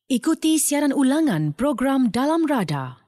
Ikuti siaran ulangan program Dalam Rada.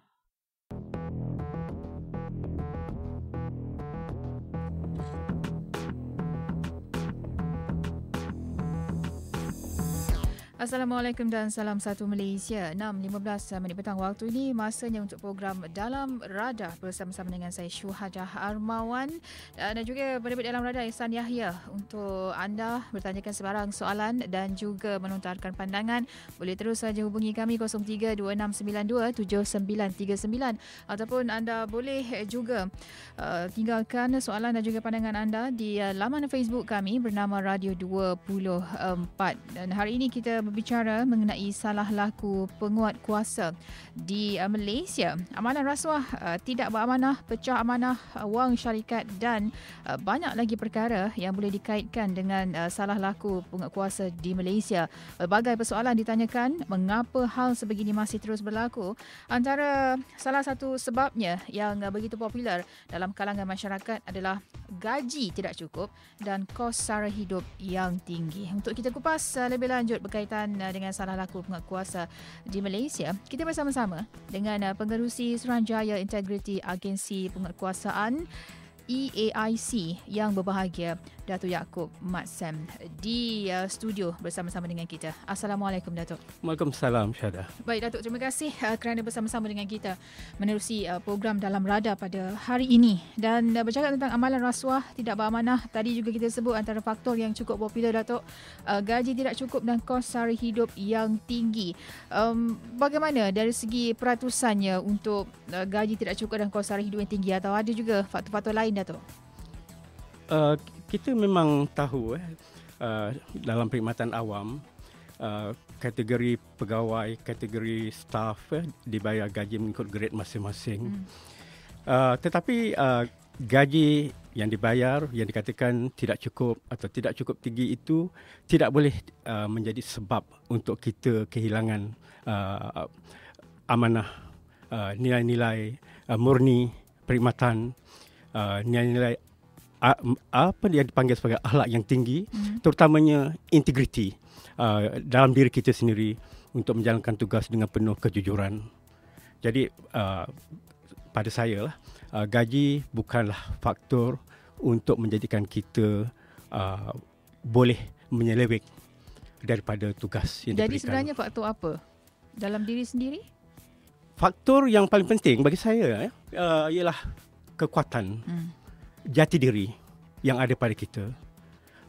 Assalamualaikum dan salam satu Malaysia. 6.15 minit petang waktu ini masanya untuk program Dalam Rada bersama-sama dengan saya Syuhadah Armawan dan juga penerbit Dalam Rada Ihsan Yahya untuk anda bertanyakan sebarang soalan dan juga menontarkan pandangan. Boleh terus saja hubungi kami 0326927939 ataupun anda boleh juga tinggalkan soalan dan juga pandangan anda di laman Facebook kami bernama Radio 24. Dan hari ini kita berbicara mengenai salah laku penguat kuasa di Malaysia. Amalan rasuah, tidak beramanah, pecah amanah wang syarikat dan banyak lagi perkara yang boleh dikaitkan dengan salah laku penguat kuasa di Malaysia. Berbagai persoalan ditanyakan mengapa hal sebegini masih terus berlaku. Antara salah satu sebabnya yang begitu popular dalam kalangan masyarakat adalah gaji tidak cukup dan kos sara hidup yang tinggi. Untuk kita kupas lebih lanjut berkaitan dengan salah laku penguat kuasa di Malaysia, kita bersama-sama dengan Pengerusi Suruhanjaya Integriti Agensi Penguatkuasaan EAIC yang berbahagia, Datuk Yaakob Mat Sam di studio bersama-sama dengan kita. Assalamualaikum Datuk. Waalaikumsalam Syahdah. Baik Datuk, terima kasih kerana bersama-sama dengan kita menerusi program Dalam Rada pada hari ini. Dan bercakap tentang amalan rasuah tidak beramanah, tadi juga kita sebut antara faktor yang cukup popular Datuk, gaji tidak cukup dan kos sara hidup yang tinggi. Bagaimana dari segi peratusannya untuk gaji tidak cukup dan kos sara hidup yang tinggi, atau ada juga faktor-faktor lain Datuk? Kita memang tahu dalam perkhidmatan awam, kategori pegawai, kategori staf dibayar gaji mengikut grade masing-masing. Tetapi gaji yang dibayar, yang dikatakan tidak cukup atau tidak cukup tinggi itu tidak boleh menjadi sebab untuk kita kehilangan amanah, nilai-nilai murni perkhidmatan, nilai-nilai apa yang dipanggil sebagai akhlak yang tinggi, terutamanya integriti dalam diri kita sendiri untuk menjalankan tugas dengan penuh kejujuran. Jadi pada saya lah, gaji bukanlah faktor untuk menjadikan kita boleh menyeleweng daripada tugas yang diberikan. Jadi sebenarnya faktor apa dalam diri sendiri? Faktor yang paling penting bagi saya ialah kekuatan jati diri yang ada pada kita.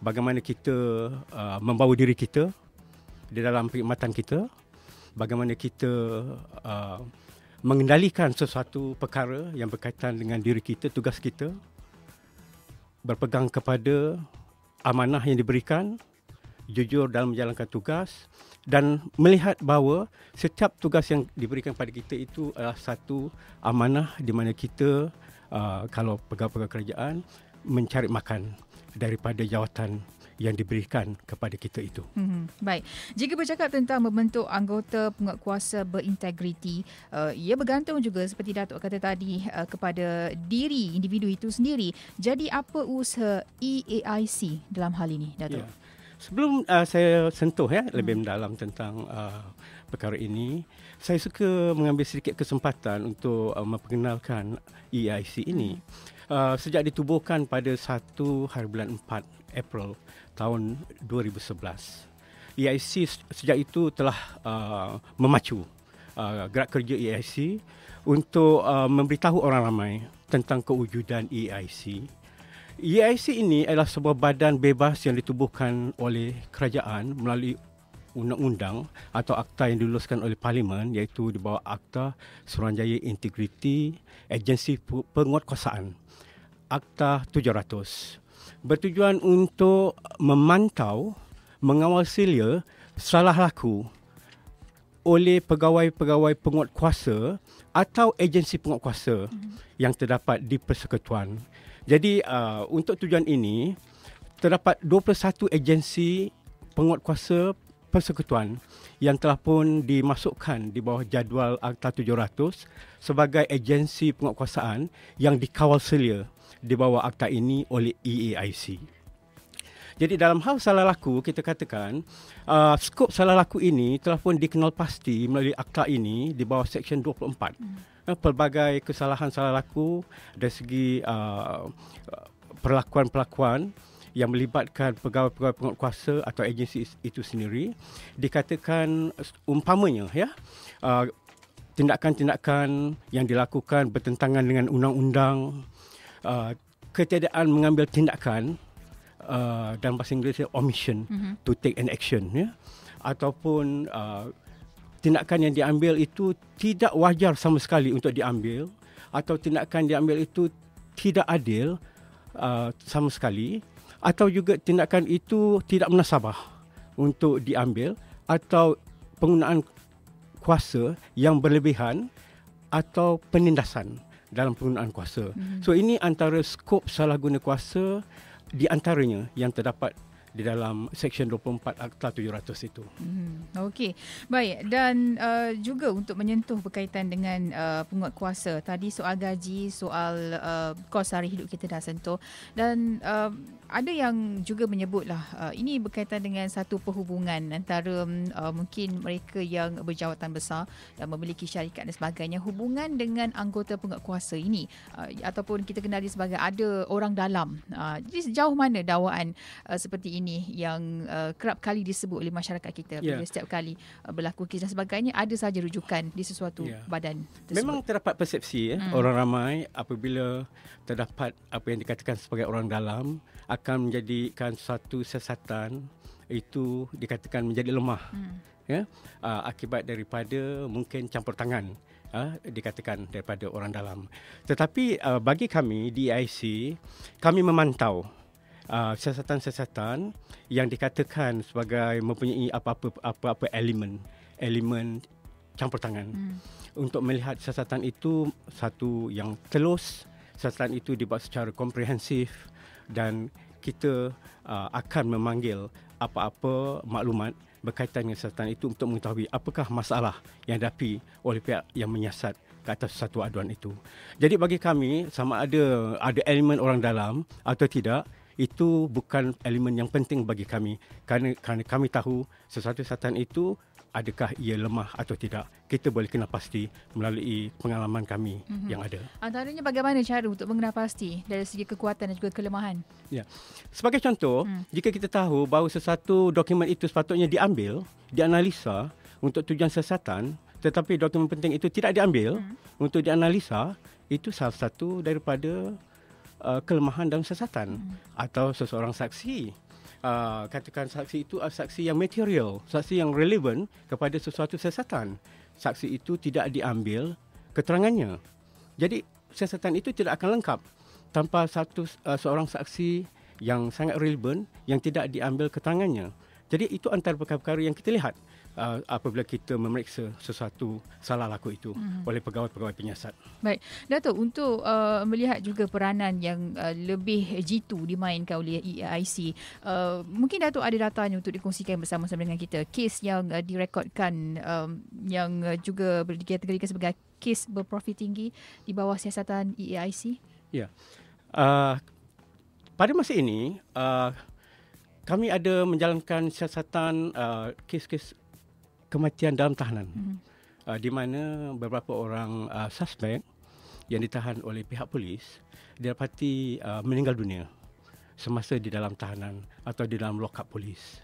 Bagaimana kita membawa diri kita di dalam perkhidmatan kita, bagaimana kita mengendalikan sesuatu perkara yang berkaitan dengan diri kita, tugas kita, berpegang kepada amanah yang diberikan, jujur dalam menjalankan tugas dan melihat bahawa setiap tugas yang diberikan pada kita itu adalah satu amanah di mana kita kalau pegawai-pegawai kerajaan mencari makan daripada jawatan yang diberikan kepada kita itu. Baik. Jika bercakap tentang membentuk anggota penguatkuasa berintegriti, ia bergantung juga seperti Datuk kata tadi kepada diri individu itu sendiri. Jadi apa usaha EAIC dalam hal ini, Datuk? Ya. Sebelum saya sentuh lebih mendalam tentang perkara ini, saya suka mengambil sedikit kesempatan untuk memperkenalkan EAIC ini. Sejak ditubuhkan pada 1 hari bulan 4 April tahun 2011. EAIC sejak itu telah memacu gerak kerja EAIC untuk memberitahu orang ramai tentang kewujudan EAIC. EAIC ini adalah sebuah badan bebas yang ditubuhkan oleh kerajaan melalui undang-undang atau akta yang diluluskan oleh Parlimen, iaitu di bawah Akta Suruhanjaya Integriti Agensi Penguatkuasaan, Akta 700. Bertujuan untuk memantau, mengawal selia salah laku oleh pegawai-pegawai penguatkuasa atau agensi penguatkuasa yang terdapat di persekutuan. Jadi untuk tujuan ini terdapat 21 agensi penguatkuasa persekutuan yang telah pun dimasukkan di bawah jadual Akta 700 sebagai agensi penguatkuasaan yang dikawal selia di bawah akta ini oleh EAIC. Jadi dalam hal salah laku, kita katakan skop salah laku ini telah pun dikenal pasti melalui akta ini di bawah Seksyen 24. Pelbagai kesalahan salah laku dari segi perlakuan-perlakuan yang melibatkan pegawai-pegawai penguatkuasa atau agensi itu sendiri, dikatakan umpamanya tindakan-tindakan yang dilakukan bertentangan dengan undang-undang, ketiadaan mengambil tindakan, dalam bahasa Inggeris omission, to take an action, ataupun tindakan yang diambil itu tidak wajar sama sekali untuk diambil, atau tindakan diambil itu tidak adil sama sekali, atau juga tindakan itu tidak munasabah untuk diambil, atau penggunaan kuasa yang berlebihan atau penindasan dalam penggunaan kuasa. So ini antara skop salah guna kuasa di antaranya yang terdapat di dalam Seksyen 24 Akta 700 itu. Okey. Baik, dan juga untuk menyentuh berkaitan dengan penguatkuasa. Tadi soal gaji, soal kos hari hidup kita dah sentuh, dan ada yang juga menyebutlah ini berkaitan dengan satu perhubungan antara mungkin mereka yang berjawatan besar dan memiliki syarikat dan sebagainya, hubungan dengan anggota penguatkuasa ini, ataupun kita kenali sebagai ada orang dalam. Jadi sejauh mana dakwaan seperti ini yang kerap kali disebut oleh masyarakat kita bila setiap kali berlaku kes dan sebagainya, ada saja rujukan di sesuatu badan tersebut. Memang terdapat persepsi orang ramai apabila terdapat apa yang dikatakan sebagai orang dalam akan menjadikan satu siasatan itu dikatakan menjadi lemah, akibat daripada mungkin campur tangan dikatakan daripada orang dalam. Tetapi bagi kami di EIC, kami memantau siasatan-siasatan yang dikatakan sebagai mempunyai apa-apa elemen campur tangan. Untuk melihat siasatan itu satu yang telus, siasatan itu dibuat secara komprehensif, dan kita akan memanggil apa-apa maklumat berkaitan dengan siasatan itu untuk mengetahui apakah masalah yang dihadapi oleh pihak yang menyiasat ke atas satu aduan itu. Jadi bagi kami, sama ada elemen orang dalam atau tidak, itu bukan elemen yang penting bagi kami, kerana kami tahu sesuatu siasatan itu adakah ia lemah atau tidak. Kita boleh kenal pasti melalui pengalaman kami yang ada. Antaranya bagaimana cara untuk mengenal pasti dari segi kekuatan dan juga kelemahan? Ya. Sebagai contoh, jika kita tahu bahawa sesuatu dokumen itu sepatutnya diambil, dianalisa untuk tujuan siasatan, tetapi dokumen penting itu tidak diambil untuk dianalisa, itu salah satu daripada kelemahan dalam siasatan. Atau seseorang saksi, katakan saksi itu saksi yang material, saksi yang relevan kepada sesuatu siasatan. Saksi itu tidak diambil keterangannya. Jadi siasatan itu tidak akan lengkap tanpa seorang saksi yang sangat relevan yang tidak diambil keterangannya. Jadi itu antara perkara-perkara yang kita lihat apabila kita memeriksa sesuatu salah laku itu oleh pegawai-pegawai penyiasat. Baik, Dato', untuk melihat juga peranan yang lebih jitu dimainkan oleh EIC, mungkin Dato' ada datanya untuk dikongsikan bersama-sama dengan kita, kes yang direkodkan yang juga dikategorikan sebagai kes berprofit tinggi di bawah siasatan EIC? Ya, pada masa ini kami ada menjalankan siasatan kes-kes kematian dalam tahanan, di mana beberapa orang suspek yang ditahan oleh pihak polis didapati meninggal dunia semasa di dalam tahanan atau di dalam lock up polis.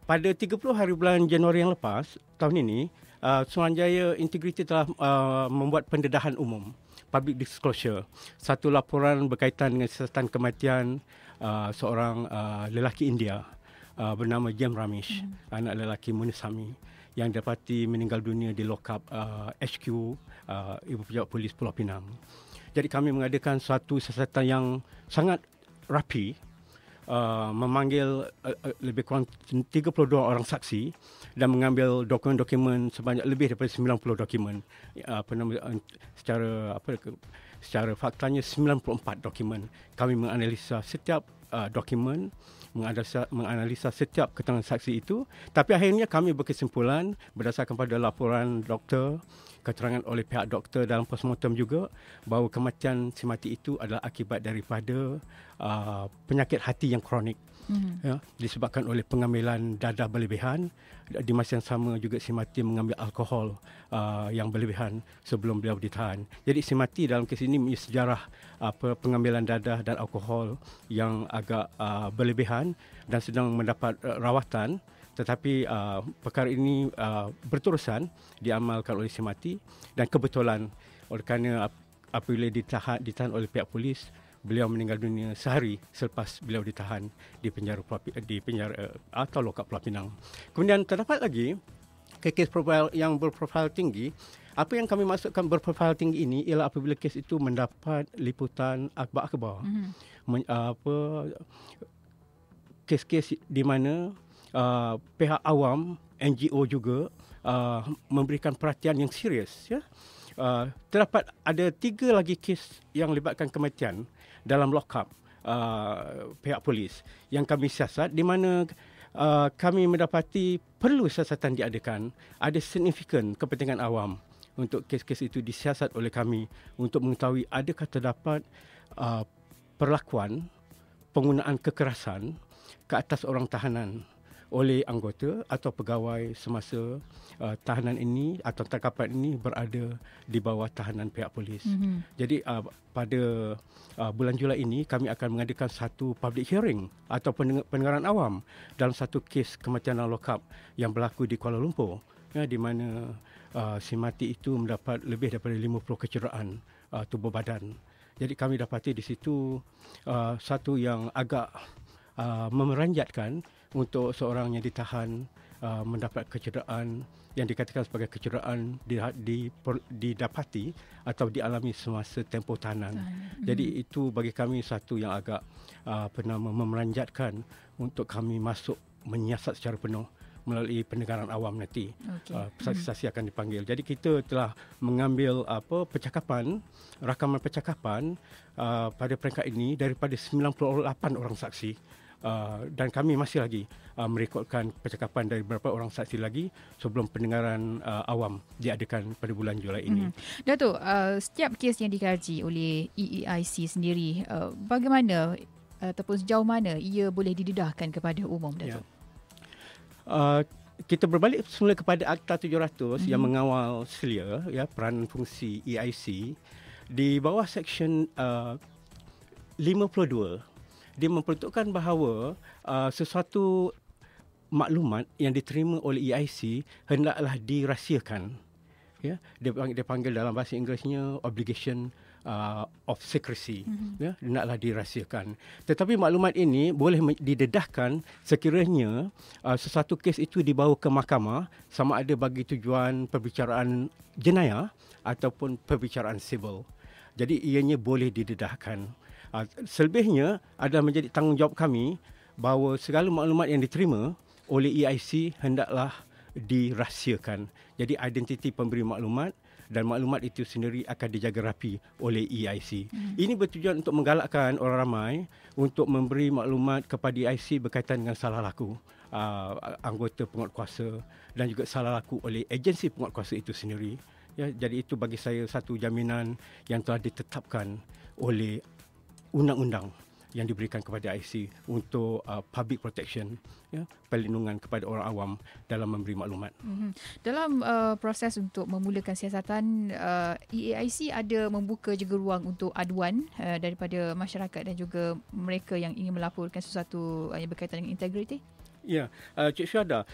Pada 30 hari bulan Januari yang lepas, tahun ini, Suruhanjaya Integriti telah membuat pendedahan umum, public disclosure, satu laporan berkaitan dengan siasatan kematian seorang lelaki India bernama James Ramesh, anak lelaki Munisami, yang dapati meninggal dunia di lock-up HQ Ibu Pejabat Polis Pulau Pinang. Jadi kami mengadakan suatu siasatan yang sangat rapi, memanggil lebih kurang 32 orang saksi dan mengambil dokumen-dokumen sebanyak lebih daripada 90 dokumen. Secara faktanya 94 dokumen. Kami menganalisa setiap dokumen menganalisa setiap keterangan saksi itu. Tapi akhirnya kami berkesimpulan berdasarkan pada laporan doktor, keterangan oleh pihak doktor dalam postmortem juga, bahawa kematian si mati itu adalah akibat daripada penyakit hati yang kronik. Ya, disebabkan oleh pengambilan dadah berlebihan. Di masa yang sama juga si mati mengambil alkohol yang berlebihan sebelum beliau ditahan. Jadi si mati dalam kes ini mempunyai sejarah pengambilan dadah dan alkohol yang agak berlebihan dan sedang mendapat rawatan. Tetapi perkara ini berterusan diamalkan oleh si mati, dan kebetulan oleh kerana apabila ditahan oleh pihak polis, beliau meninggal dunia sehari selepas beliau ditahan di penjara atau lokap Pulau Pinang. Kemudian terdapat lagi kes profil yang berprofil tinggi. Apa yang kami maksudkan berprofil tinggi ini ialah apabila kes itu mendapat liputan akhbar-akhbar. Kes-kes di mana pihak awam, NGO juga memberikan perhatian yang serius. Ya. Terdapat ada 3 lagi kes yang melibatkan kematian dalam lock-up pihak polis yang kami siasat, di mana kami mendapati perlu siasatan diadakan. Ada signifikan kepentingan awam untuk kes-kes itu disiasat oleh kami untuk mengetahui adakah terdapat perlakuan penggunaan kekerasan ke atas orang tahanan oleh anggota atau pegawai semasa tahanan ini atau tangkapan ini berada di bawah tahanan pihak polis. Jadi pada bulan Julai ini kami akan mengadakan satu public hearing atau pendengaran awam dalam satu kes kematian dalam lokap yang berlaku di Kuala Lumpur, ya, di mana si mati itu mendapat lebih daripada 50 kecederaan tubuh badan. Jadi kami dapati di situ satu yang agak memeranjatkan untuk seorang yang ditahan mendapat kecederaan yang dikatakan sebagai kecederaan didapati atau dialami semasa tempoh tahanan. Jadi itu bagi kami satu yang agak memeranjatkan untuk kami masuk menyiasat secara penuh melalui pendengaran awam nanti. Saksi-saksi akan dipanggil. Jadi kita telah mengambil rakaman percakapan pada peringkat ini daripada 98 orang saksi. Dan kami masih lagi merekodkan percakapan dari beberapa orang saksi lagi sebelum pendengaran awam diadakan pada bulan Julai ini. Datuk, setiap kes yang dikaji oleh EEIC sendiri, bagaimana ataupun sejauh mana ia boleh didedahkan kepada umum, Datuk? Kita berbalik semula kepada Akta 700 yang mengawal selia, ya, peranan fungsi EIC. Di bawah Seksyen 52, dia memperuntukkan bahawa sesuatu maklumat yang diterima oleh EIC hendaklah dirahsiakan. Ya, dia panggil dalam bahasa Inggerisnya obligation of secrecy. Ya, hendaklah dirahsiakan. Tetapi maklumat ini boleh didedahkan sekiranya sesuatu kes itu dibawa ke mahkamah, sama ada bagi tujuan perbicaraan jenayah ataupun perbicaraan sivil. Jadi ianya boleh didedahkan. Selebihnya adalah menjadi tanggungjawab kami bahawa segala maklumat yang diterima oleh EIC hendaklah dirahsiakan. Jadi identiti pemberi maklumat dan maklumat itu sendiri akan dijaga rapi oleh EIC. Ini bertujuan untuk menggalakkan orang ramai untuk memberi maklumat kepada EIC berkaitan dengan salah laku anggota penguatkuasa dan juga salah laku oleh agensi penguatkuasa itu sendiri. Ya, jadi itu bagi saya satu jaminan yang telah ditetapkan oleh undang-undang yang diberikan kepada IC untuk public protection, ya, perlindungan kepada orang awam dalam memberi maklumat. Dalam proses untuk memulakan siasatan, EAIC ada membuka juga ruang untuk aduan daripada masyarakat dan juga mereka yang ingin melaporkan sesuatu yang berkaitan dengan integriti? Ya, Cik Syuhada,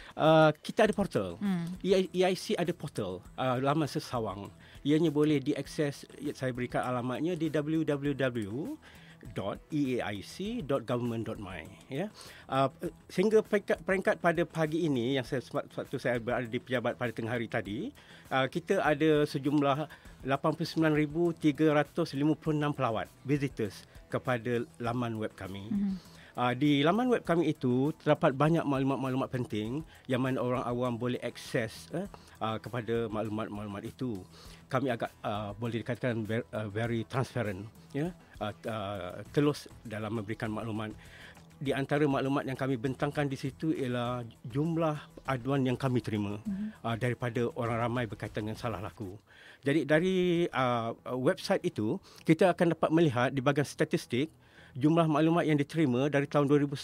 kita ada portal. EIC ada portal, laman sesawang. Ianya boleh diakses, saya berikan alamatnya di www.eaic.government.my, ya. Sehingga peringkat pada pagi ini yang waktu saya berada di pejabat pada tengah hari tadi, kita ada sejumlah 89,356 pelawat visitors kepada laman web kami. Di laman web kami itu terdapat banyak maklumat-maklumat penting yang mana orang awam boleh akses kepada maklumat-maklumat itu. Kami agak boleh dikatakan very transparent, ya, telus dalam memberikan maklumat. di antara maklumat yang kami bentangkan di situ ialah jumlah aduan yang kami terima daripada orang ramai berkaitan dengan salah laku. Jadi dari website itu, kita akan dapat melihat di bahagian statistik jumlah maklumat yang diterima dari tahun 2011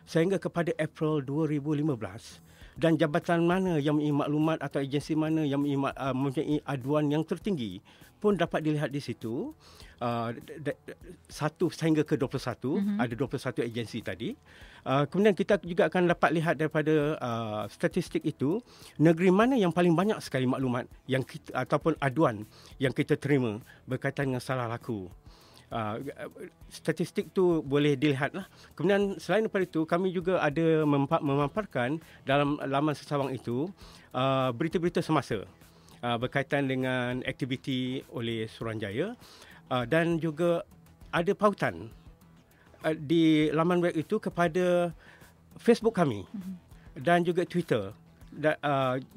sehingga kepada April 2015. Dan jabatan mana yang mempunyai maklumat atau agensi mana yang mempunyai aduan yang tertinggi pun dapat dilihat di situ. 1 sehingga ke 21, ada 21 agensi tadi. Kemudian kita juga akan dapat lihat daripada statistik itu, negeri mana yang paling banyak sekali maklumat yang kita, ataupun aduan yang kita terima berkaitan dengan salah laku. Statistik tu boleh dilihatlah. Kemudian selain daripada itu, kami juga ada memaparkan dalam laman sesawang itu berita-berita semasa berkaitan dengan aktiviti oleh Suruhanjaya, dan juga ada pautan di laman web itu kepada Facebook kami dan juga Twitter.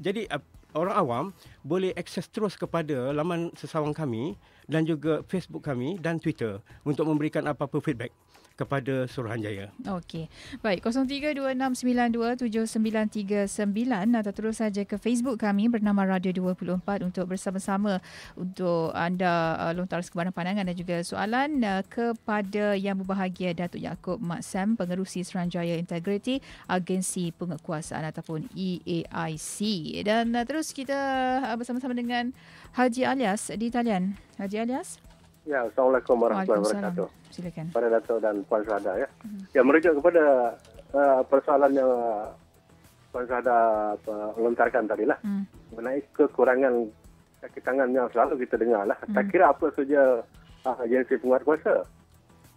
Jadi orang awam boleh akses terus kepada laman sesawang kami dan juga Facebook kami dan Twitter untuk memberikan apa-apa feedback kepada Suruhanjaya. Okey. Baik, 0326927939 atau terus saja ke Facebook kami bernama Radio 24 untuk bersama-sama untuk anda lontar sebarang pandangan dan juga soalan kepada yang berbahagia Datuk Yaakob Mat Sam, Pengerusi Suruhanjaya Integriti Agensi Penguatkuasaan ataupun EAIC. Dan terus kita bersama-sama dengan Haji Alias di talian. Haji Alias? Ya, Assalamualaikum warahmatullahi wabarakatuh. Silakan. Pada Dato' dan Puan Syahada ya. Ya, merujuk kepada persoalan yang Puan Syahada lontarkan tadi lah. Mengenai kekurangan kaki tangan yang selalu kita dengar lah. Tak kira apa saja agensi penguatkuasa.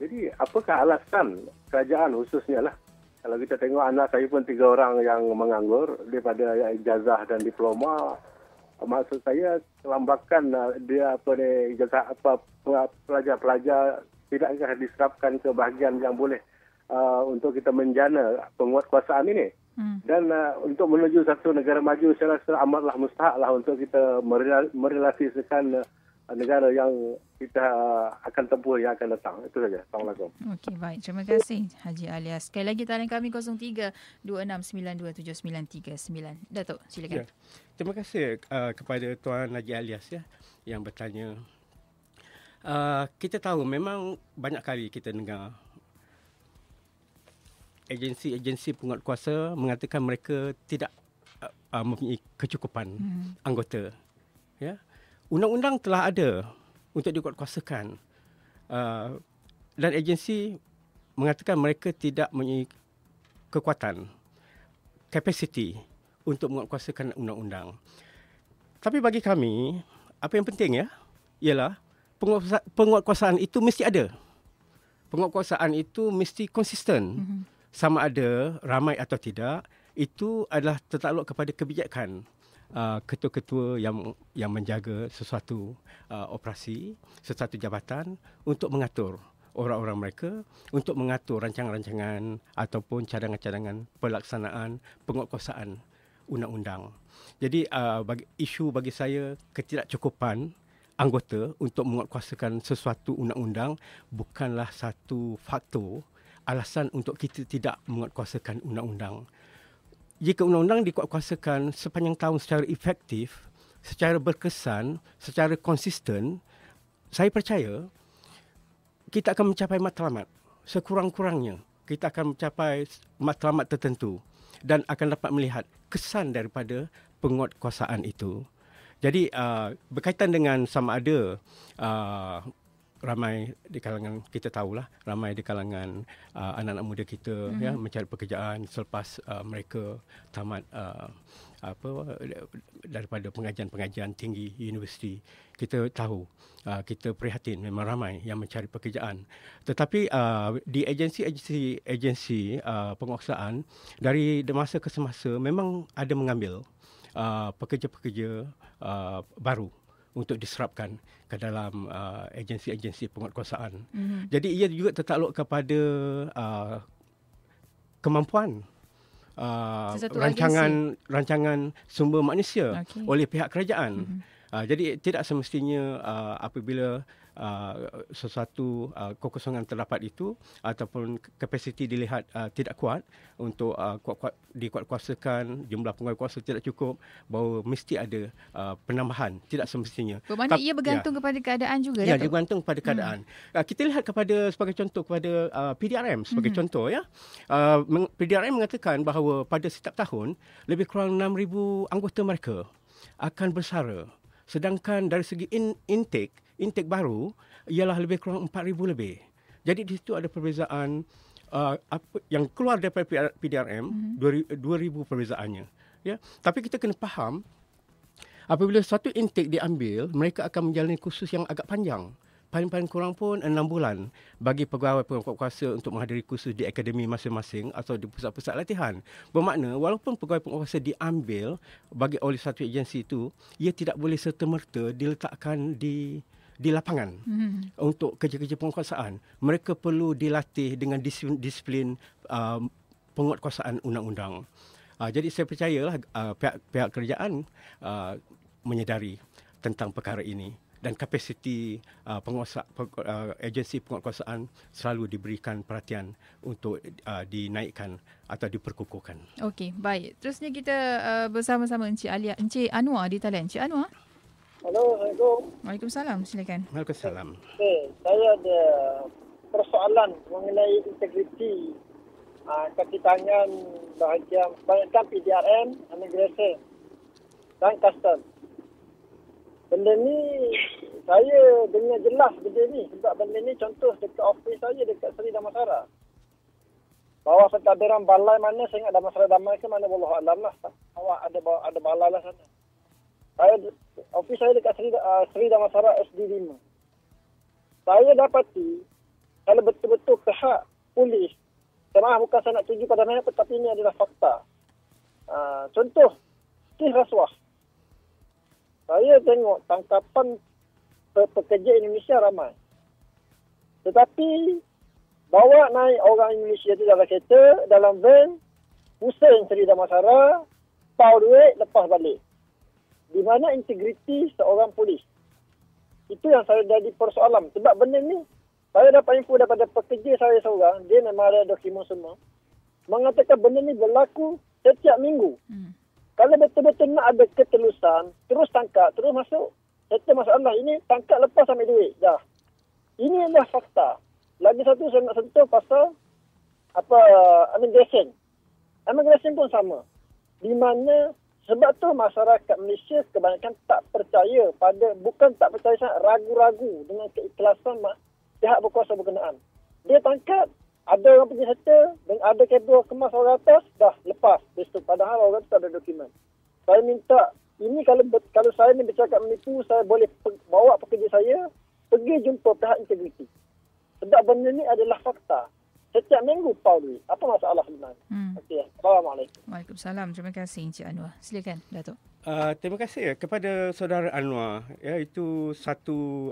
Jadi, apakah alasan kerajaan khususnya lah. Kalau kita tengok anak saya pun 3 orang yang menganggur daripada ijazah dan diploma. Maksud saya kelambakan dia ijazah pelajar-pelajar tidakkah diserapkan ke bahagian yang boleh untuk kita menjana penguatkuasaan ini. Dan untuk menuju satu negara maju saya rasa amatlah mustahaklah untuk kita merelasikan negara yang kita akan tempuh yang akan datang. Itu saja. Assalamualaikum. Okey, baik. Terima kasih Haji Alias. Sekali lagi talian kami 0326927939. Datuk, silakan. Ya. Terima kasih kepada Tuan Haji Alias ya yang bertanya. Kita tahu memang banyak kali kita dengar agensi-agensi penguatkuasa mengatakan mereka tidak mempunyai kecukupan anggota. Ya. Undang-undang telah ada untuk dikuatkuasakan dan agensi mengatakan mereka tidak mempunyai kekuatan, kapasiti untuk menguatkuasakan undang-undang. Tapi bagi kami, apa yang penting ya, ialah penguatkuasaan itu mesti ada. Penguatkuasaan itu mesti konsisten. Sama ada ramai atau tidak, itu adalah tertakluk kepada kebijakan ketua-ketua yang menjaga sesuatu operasi, sesuatu jabatan untuk mengatur orang-orang mereka, untuk mengatur rancangan-rancangan ataupun cadangan-cadangan pelaksanaan penguatkuasaan undang-undang. Jadi isu bagi saya ketidakcukupan anggota untuk menguatkuasakan sesuatu undang-undang bukanlah satu faktor alasan untuk kita tidak menguatkuasakan undang-undang. Jika undang-undang dikuatkuasakan sepanjang tahun secara efektif, secara berkesan, secara konsisten, saya percaya kita akan mencapai matlamat. Sekurang-kurangnya, kita akan mencapai matlamat tertentu dan akan dapat melihat kesan daripada penguatkuasaan itu. Jadi, berkaitan dengan sama ada ramai di kalangan kita tahulah ramai di kalangan anak-anak muda kita ya mencari pekerjaan selepas mereka tamat daripada pengajian tinggi universiti. Kita tahu kita prihatin memang ramai yang mencari pekerjaan, tetapi di agensi penguatkuasaan dari masa ke semasa memang ada mengambil pekerja-pekerja baru untuk diserapkan ke dalam agensi-agensi penguatkuasaan. Jadi ia juga tertakluk kepada kemampuan rancangan sumber manusia oleh pihak kerajaan. Jadi tidak semestinya apabila sesuatu kekosongan terdapat itu ataupun kapasiti dilihat tidak kuat untuk dikuatkuasakan, jumlah pegawai kuasa tidak cukup, bahawa mesti ada penambahan, tidak semestinya. Bermakna ia bergantung kepada keadaan juga. Ya, dia bergantung kepada keadaan. Kita lihat sebagai contoh kepada PDRM sebagai contoh ya. PDRM mengatakan bahawa pada setiap tahun lebih kurang 6,000 anggota mereka akan bersara. Sedangkan dari segi intake baru ialah lebih kurang 4,000 lebih. Jadi di situ ada perbezaan yang keluar daripada PDRM 2,000 perbezaannya. Ya, tapi kita kena faham apabila satu intake diambil, mereka akan menjalani kursus yang agak panjang. Paling-paling kurang pun 6 bulan bagi pegawai-pegawai kuasa untuk menghadiri kursus di akademi masing-masing atau di pusat-pusat latihan. Bermakna walaupun pegawai-pegawai kuasa diambil oleh satu agensi itu, ia tidak boleh serta-merta diletakkan di lapangan untuk kerja-kerja penguatkuasaan. Mereka perlu dilatih dengan disiplin penguatkuasaan undang-undang. Jadi saya percayalah pihak kerajaan menyedari tentang perkara ini. Dan kapasiti agensi penguatkuasaan selalu diberikan perhatian untuk dinaikkan atau diperkukuhkan. Okey, baik. Terusnya kita bersama-sama Encik Anwar di talian. Encik Anwar. Halo, Assalamualaikum. Waalaikumsalam, silakan. Waalaikumsalam. Saya ada persoalan mengenai integriti kaki tangan bahagian banyakkan PDRM, imigresen dan custom. Benda ni saya dengar jelas benda ni sebab benda ni contoh dekat office saya dekat Seri Damansara. Bawah pentadbiran balai mana saya ingat Damansara Damai ke mana wallahu alam lah. Awak ada balai lah sana. Office saya dekat Seri Damansara SD5. Saya dapati kalau betul-betul pihak polis, saya bukan saya nak tuju pada mana tetapi ini adalah fakta. Contoh kes rasuah. Saya tengok tangkapan pekerja Indonesia ramai. Tetapi bawa naik orang Indonesia itu dalam kereta, dalam van, pusing Seri Damansara, pau duit, lepas balik. Di mana integriti seorang polis? Itu yang saya jadi persoalan. Sebab benda ni, saya dapat info daripada pekerja saya seorang, dia memang ada dokumen semua, mengatakan benda ni berlaku setiap minggu. Kalau betul-betul nak ada ketelusan, terus tangkap, terus masuk. Itu masalah ini, tangkap lepas ambil duit. Dah. Ini adalah fakta. Lagi satu saya nak sentuh pasal immigration. Immigration pun sama. Di mana sebab tu masyarakat Malaysia kebanyakan tak percaya bukan tak percaya sangat, ragu-ragu dengan keikhlasan pihak berkuasa berkenaan. Dia tangkap, ada orang pergi serta, dan ada kabel kemas orang atas, dah lepas. Besok padahal orang tu tak ada dokumen. Saya minta, ini kalau saya ni bercakap menipu, saya boleh bawa pekerja saya pergi jumpa pihak integriti. Sebab benda ni adalah fakta. Setiap minggu pau duit. Apa masalah sebenarnya? Okey. Assalamualaikum. Waalaikumsalam. Terima kasih Encik Anwar. Silakan Datuk. Terima kasih kepada saudara Anwar. Ya, itu satu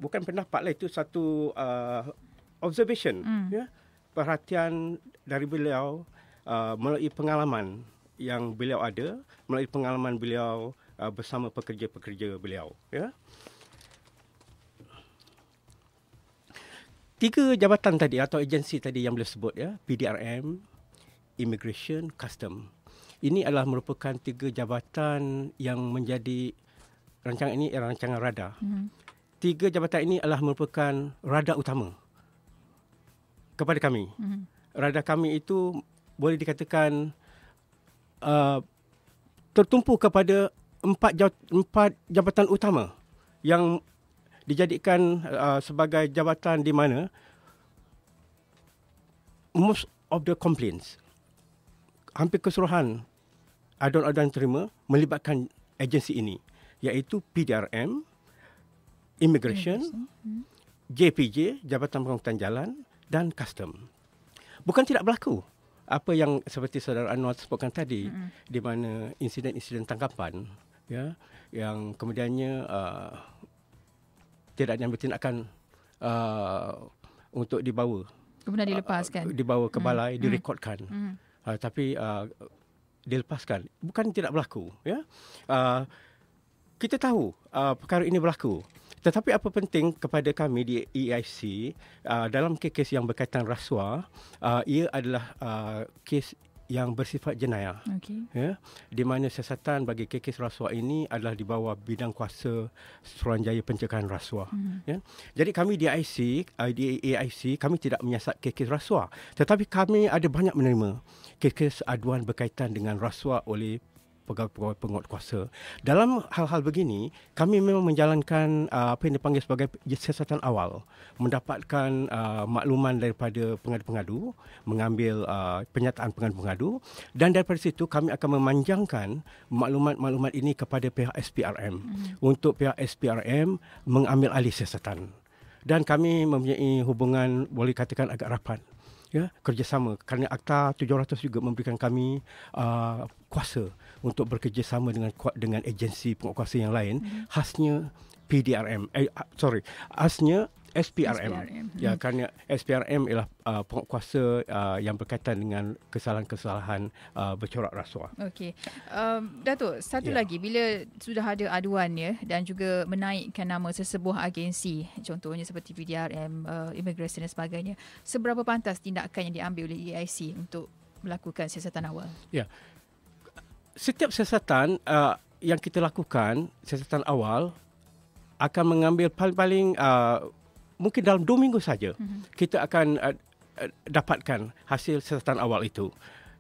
bukan pendapat lah, itu satu observation, ya, perhatian dari beliau melalui pengalaman yang beliau ada, melalui pengalaman beliau bersama pekerja-pekerja beliau. Ya. 3 jabatan tadi atau agensi tadi yang beliau sebut, ya, PDRM, Immigration, Custom. Ini adalah merupakan 3 jabatan yang menjadi rancangan rada. 3 jabatan ini adalah merupakan rada utama kepada kami. Rada kami itu boleh dikatakan tertumpu kepada 4 jabatan utama yang dijadikan sebagai jabatan di mana most of the complaints, hampir keseluruhan aduan-aduan terima melibatkan agensi ini, iaitu PDRM, Immigration, JPJ, Jabatan Pengangkutan Jalan, dan Custom. Bukan tidak berlaku apa yang seperti saudara Anwar sebutkan tadi, di mana insiden-insiden tangkapan, ya, yang kemudiannya tidak ada bertindakan untuk dibawa. Kemudian dilepaskan. Dibawa ke balai, direkodkan. Tapi dilepaskan. Bukan tidak berlaku. Ya. kita tahu perkara ini berlaku. Tetapi apa penting kepada kami di EIC, dalam kes yang berkaitan rasuah, ia adalah kes yang bersifat jenayah. Okey. Ya, di mana siasatan bagi kes rasuah ini adalah di bawah bidang kuasa Suruhanjaya Pencegahan Rasuah. Ya. Jadi kami di AIC kami tidak menyiasat kes rasuah, tetapi kami ada banyak menerima kes aduan berkaitan dengan rasuah oleh pegawai-pegawai penguatkuasa. Dalam hal-hal begini, kami memang menjalankan apa yang dipanggil sebagai siasatan awal, mendapatkan makluman daripada pengadu-pengadu, mengambil penyataan pengadu-pengadu, dan daripada situ kami akan memanjangkan maklumat-maklumat ini kepada pihak SPRM untuk pihak SPRM mengambil alih siasatan. Dan kami mempunyai hubungan boleh katakan agak rapat, ya, kerjasama, kerana Akta 700 juga memberikan kami kuasa untuk bekerjasama dengan agensi penguatkuasa yang lain, khasnya khasnya SPRM. Ya, kerana SPRM ialah penguatkuasa yang berkaitan dengan kesalahan-kesalahan bercorak rasuah. Okey. Datuk, satu lagi, bila sudah ada aduan ya dan juga menaikkan nama sesebuah agensi, contohnya seperti PDRM, imigresen dan sebagainya, seberapa pantas tindakan yang diambil oleh EIC untuk melakukan siasatan awal? Ya. Setiap siasatan yang kita lakukan, siasatan awal, akan mengambil paling-paling mungkin dalam 2 minggu saja kita akan dapatkan hasil siasatan awal itu.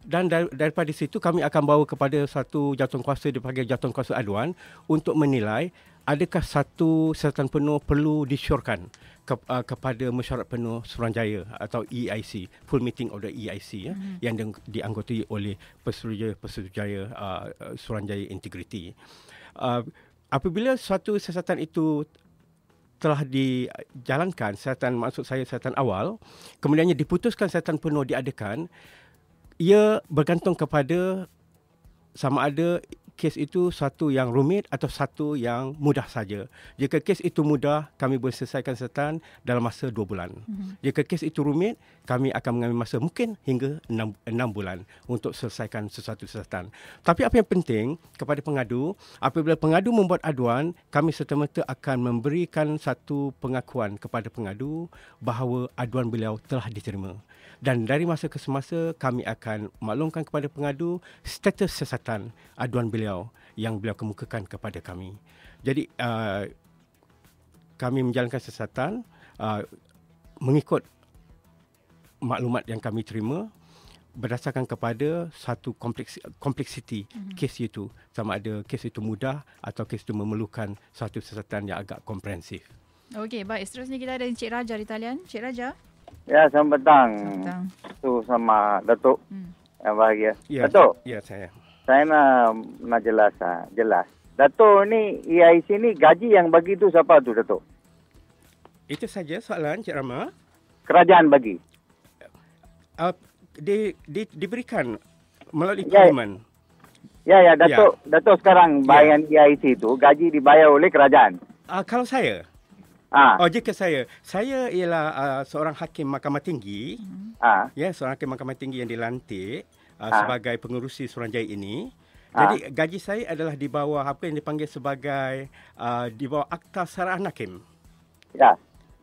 Dan daripada situ kami akan bawa kepada satu jawatankuasa, dipanggil jawatankuasa aduan, untuk menilai adakah satu siasatan penuh perlu disyorkan kepada mesyuarat penuh Suruhanjaya atau EIC, full meeting of the EIC, yang dianggotai oleh Pesuruhjaya Suruhanjaya Integriti. Apabila suatu siasatan itu telah dijalankan, siasatan, maksud saya siasatan awal, kemudiannya diputuskan siasatan penuh diadakan, ia bergantung kepada sama ada kes itu satu yang rumit atau satu yang mudah saja. Jika kes itu mudah, kami boleh selesaikan siasatan dalam masa 2 bulan. Jika kes itu rumit, kami akan mengambil masa mungkin hingga 6 bulan untuk selesaikan sesuatu siasatan. Tapi apa yang penting kepada pengadu, apabila pengadu membuat aduan, kami serta-merta akan memberikan satu pengakuan kepada pengadu bahawa aduan beliau telah diterima. Dan dari masa ke semasa, kami akan maklumkan kepada pengadu status siasatan aduan beliau yang beliau kemukakan kepada kami. Jadi, kami menjalankan siasatan mengikut maklumat yang kami terima berdasarkan kepada satu kompleksiti kes itu. Sama ada kes itu mudah atau kes itu memerlukan satu siasatan yang agak komprehensif. Okey, baik. Seterusnya kita ada Encik Raja di talian. Encik Raja. Ya, selamat petang. Selamat petang. Tu sama Datuk. Yang bahagia. Ya, Datuk. Ya, saya. Saya nak jelas. Datuk ni, EIC ni gaji yang bagi tu siapa tu, Datuk? Itu saja soalan, Cik Rama. Kerajaan bagi. Diberikan melalui parlimen. Ya, Datuk. Ya. Datuk sekarang bayaran EIC tu, gaji dibayar oleh kerajaan. Kalau saya, jika saya ialah seorang hakim Mahkamah Tinggi, ya, seorang hakim Mahkamah Tinggi yang dilantik sebagai pengerusi Suruhanjaya ini. Jadi gaji saya adalah di bawah apa yang dipanggil sebagai di bawah Akta Saraan Hakim. Ya.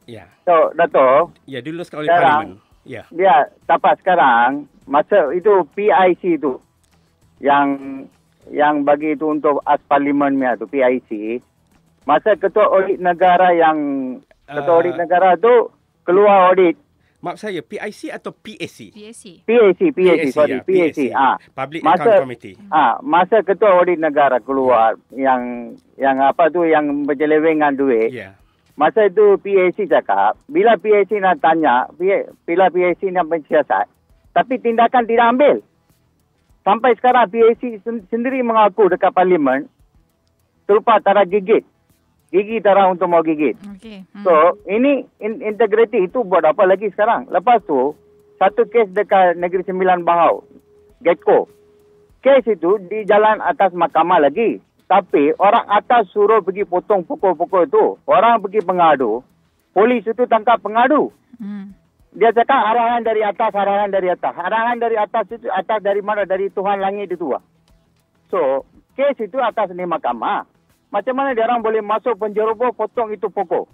Ya. So, Datuk. Ya, diluluskan oleh parlimen. Ya. Dia dapat sekarang masa itu PIC tu yang bagi itu untuk as parlimennya tu PIC. Masa ketua audit negara tu keluar audit. Maaf saya, PIC atau PAC? PAC. Sorry, PAC. Public Account Committee. Masa ketua audit negara keluar yang apa tu yang berjelewengan duit. Ya. Masa itu PAC cakap, bila PAC nak tanya, bila PAC nak mensiasat, tapi tindakan tidak ambil. Sampai sekarang PAC sendiri mengaku dekat parlimen, terlupa tak ada gigi tara untuk mau gigit. Okay. So, ini integriti itu buat apa lagi sekarang? Lepas tu, satu kes dekat Negeri Sembilan Bahau, Getco. Kes itu di jalan atas mahkamah lagi. Tapi, orang atas suruh pergi potong pokok-pokok itu. Orang pergi pengadu. Polis itu tangkap pengadu. Dia cakap arahan dari atas. Arahan dari atas itu, atas dari mana? Dari Tuhan langit itu. So, kes itu atas ni mahkamah. macam mana dia orang boleh masuk penjeroboh potong itu pokok?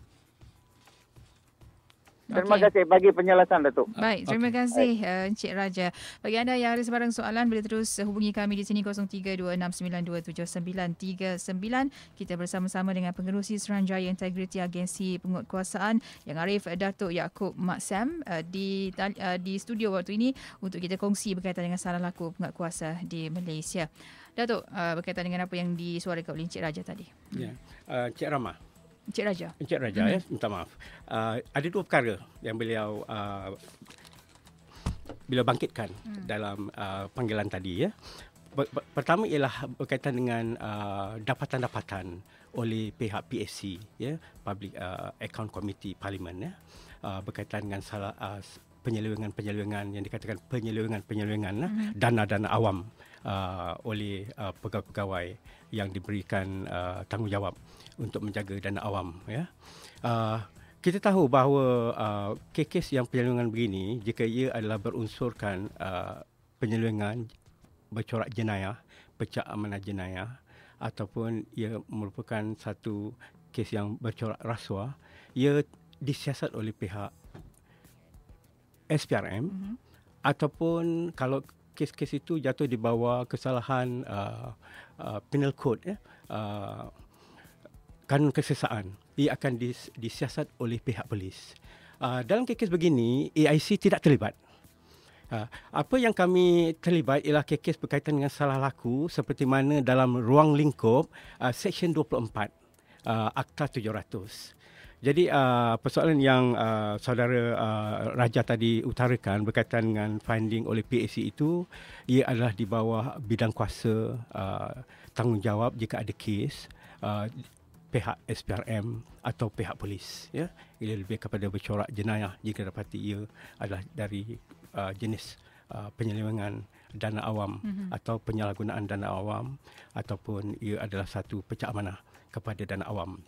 Terima kasih bagi penjelasan, Datuk. Baik, terima kasih Encik Raja. Bagi anda yang ada sebarang soalan, boleh terus hubungi kami di sini 0326927939. Kita bersama-sama dengan Pengerusi Suruhanjaya Integriti Agensi Penguatkuasaan yang Arif Datuk Yaakob Mak Sam di studio waktu ini untuk kita kongsi berkaitan dengan salah laku penguatkuasa di Malaysia. Datuk, berkaitan dengan apa yang disuarakan oleh Encik Raja tadi. Ya, Encik Rama. Encik Raja. Encik Raja, ya, minta maaf. Ada dua perkara yang beliau bangkitkan dalam panggilan tadi. Ya. Pertama ialah berkaitan dengan dapatan-dapatan oleh pihak PAC, ya, Public Account Committee Parlimen, ya, berkaitan dengan salah penyelewengan yang dikatakan penyelewengan dana-dana awam oleh pegawai-pegawai yang diberikan tanggungjawab untuk menjaga dana awam. Ya. Kita tahu bahawa kes yang penyelewengan begini, jika ia adalah berunsurkan penyelewengan bercorak jenayah, pecah amanah jenayah, ataupun ia merupakan satu kes yang bercorak rasuah, ia disiasat oleh pihak SPRM, ataupun kalau kes-kes itu jatuh di bawah kesalahan penal code, ya, kanun kesesaan, ia akan disiasat oleh pihak polis. Dalam kes begini, AIC tidak terlibat. Apa yang kami terlibat ialah kes berkaitan dengan salah laku seperti mana dalam ruang lingkup Seksyen 24 Akta 700. Jadi persoalan yang saudara Raja tadi utarakan berkaitan dengan finding oleh PAC itu, ia adalah di bawah bidang kuasa tanggungjawab jika ada kes pihak SPRM atau pihak polis. Ya. Ia lebih kepada bercorak jenayah jika dapati ia adalah dari jenis penyelewengan dana awam atau penyalahgunaan dana awam, ataupun ia adalah satu pecah amanah kepada dana awam.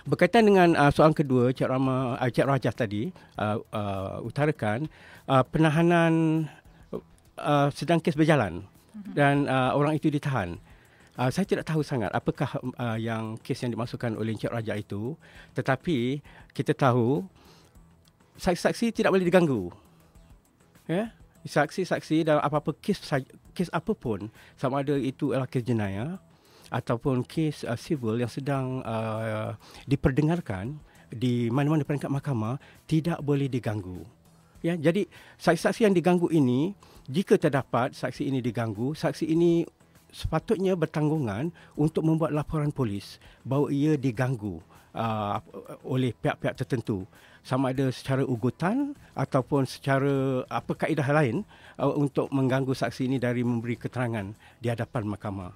Berkaitan dengan soalan kedua, Cik Raja tadi utarakan penahanan sedang kes berjalan dan orang itu ditahan. Saya tidak tahu sangat apakah yang kes yang dimasukkan oleh Encik Raja itu, tetapi kita tahu saksi-saksi tidak boleh diganggu. Ya, saksi-saksi dalam apa-apa kes apapun, sama ada itu adalah kes jenayah ataupun kes sivil yang sedang diperdengarkan di mana-mana peringkat mahkamah, tidak boleh diganggu. Ya, jadi saksi-saksi yang diganggu ini, jika terdapat saksi ini diganggu, saksi ini sepatutnya bertanggungan untuk membuat laporan polis bahawa ia diganggu oleh pihak-pihak tertentu, sama ada secara ugutan ataupun secara kaedah lain untuk mengganggu saksi ini dari memberi keterangan di hadapan mahkamah.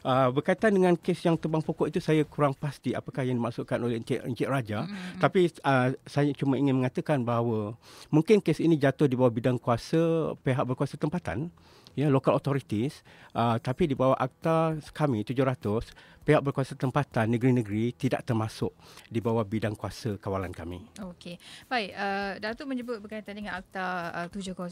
Berkaitan dengan kes yang tebang pokok itu, saya kurang pasti apakah yang dimaksudkan oleh Encik Raja. Tapi saya cuma ingin mengatakan bahawa mungkin kes ini jatuh di bawah bidang kuasa pihak berkuasa tempatan, ya, local authorities, tapi di bawah akta kami 700, pihak berkuasa tempatan negeri-negeri tidak termasuk di bawah bidang kuasa kawalan kami. Okey. Baik, Datuk menyebut berkaitan dengan akta 700.